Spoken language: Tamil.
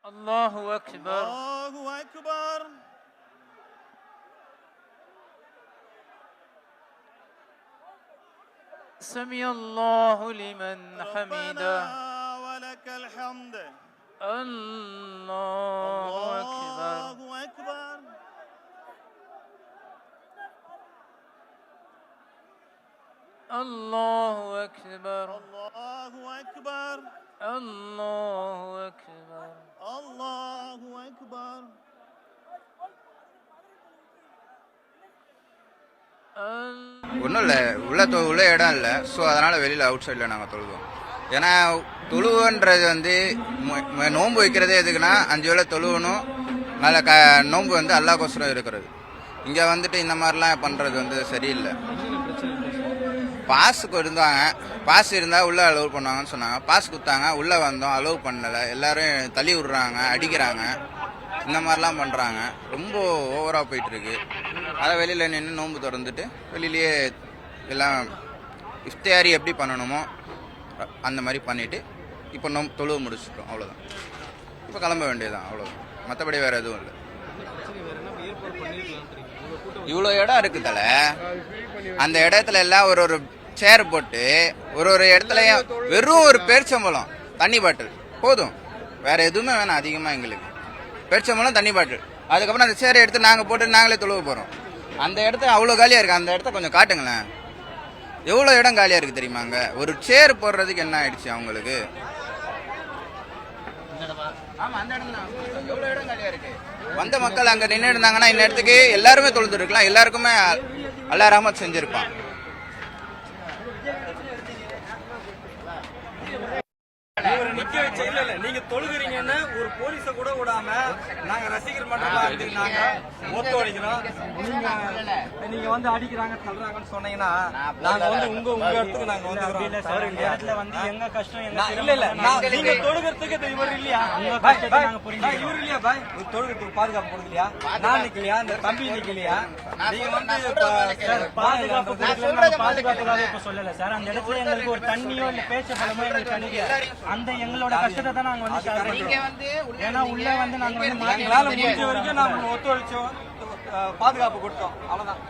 الله أكبر. الله أكبر. سمع الله لمن حمده. ربنا ولك الحمد. الله أكبر. الله أكبر. الله أكبر. الله أكبر. الله أكبر. الله أكبر. ஒன்றும் இல்லை, உள்ள இடம் இல்லை. ஸோ அதனால் வெளியில் அவுட் சைடில் நாங்கள் தொழுவோம். ஏன்னா தொழுவுன்றது வந்து நோன்பு வைக்கிறதே எதுக்குன்னா 5 வேளை தொழுவணும். மேலே நோன்பு வந்து அல்லாஹ்கோசரம் இருக்கிறது. இங்கே வந்துட்டு இந்த மாதிரிலாம் பண்ணுறது வந்து சரியில்லை. பாஸுக்கு இருந்தாங்க, பாஸ் இருந்தால் உள்ளே அலோவ் பண்ணுவாங்கன்னு சொன்னாங்க. பாஸ் கொடுத்தாங்க, உள்ளே வந்தோம், அலோவ் பண்ணலை. எல்லோரும் தள்ளி விட்றாங்க, அடிக்கிறாங்க, இந்த மாதிரிலாம் பண்ணுறாங்க. ரொம்ப ஓவராக போயிட்டுருக்கு. அதை வெளியில் நின்று நோன்பு திறந்துட்டு வெளியிலேயே எல்லாம் இஃப்தியாரி எப்படி பண்ணணுமோ அந்த மாதிரி பண்ணிவிட்டு இப்போ தொழுவு முடிச்சுட்டோம். அவ்வளோதான். இப்போ கிளம்ப வேண்டியதுதான், அவ்வளோதான். மற்றபடி வேறு எதுவும் இல்லை. இவ்வளோ இடம் இருக்குதால அந்த இடத்துல எல்லாம் ஒரு சேர் போட்டு ஒரு இடத்துலையும் வெறும் ஒரு பேரிச்சம்பழம் தண்ணி பாட்டில் போதும், வேற எதுவுமே வேணாம். அதிகமாக எங்களுக்கு பேரிச்சம்பழம் தண்ணி பாட்டில், அதுக்கப்புறம் அந்த சேரை எடுத்து நாங்கள் போட்டு நாங்களே தொழுவ போகிறோம். அந்த இடத்த அவ்வளோ காலியாக இருக்குது. அந்த இடத்த கொஞ்சம் காட்டுங்களேன். எவ்வளோ இடம் காலியாக இருக்குது தெரியுமாங்க? ஒரு சேர் போடுறதுக்கு என்ன ஆயிடுச்சு அவங்களுக்கு? ஆமாம், அந்த இடம் தான். எவ்வளோ இடம் காலியாக இருக்கு. வந்த மக்கள் அங்கே நின்று இருந்தாங்கன்னா இந்த இடத்துக்கு எல்லாருமே தொழுது இருக்கலாம். எல்லாருக்குமே அல்லாஹ் ரஹ்மத் செஞ்சிருப்பான். நிக்க வச்சு இல்ல நீங்க தொழுகிறீங்கன்னு ஒரு போலீஸ கூட விடாம நாங்க ரசிகர் மன்றமா நாங்க ஒத்துழைக்கிறோம். நீங்க வந்து அடிக்கிறாங்க தள்ளுறாங்கன்னு சொன்னீங்கன்னா நாங்க வந்து உங்க இடத்துக்கு நாங்க வந்து எங்க கஷ்டம் இல்ல நீங்க தொழுகிறதுக்கு இவர் இல்லையா, இவர் இல்லையா பாய், தொழுகிறதுக்கு பாதுகாப்பு கொடுக்கலையா, நான் நிக்கலையா, இந்த தம்பி நிக்கலையா, நீங்க வந்து பாதுகாப்புக்காக சொல்லல சார். அந்த இடத்துல எங்களுக்கு ஒரு தண்ணியோ இல்ல பேச்ச பழமோ எங்களுக்கு கிடைக்கல. அந்த எங்களோட கஷ்டத்தை தான் நாங்க வந்து ஏன்னா உள்ள வந்து நாங்க வந்து முடிஞ்ச வரைக்கும் நாங்க ஒத்துழைச்சோம், பாதுகாப்பு கொடுத்தோம், அவ்வளவுதான்.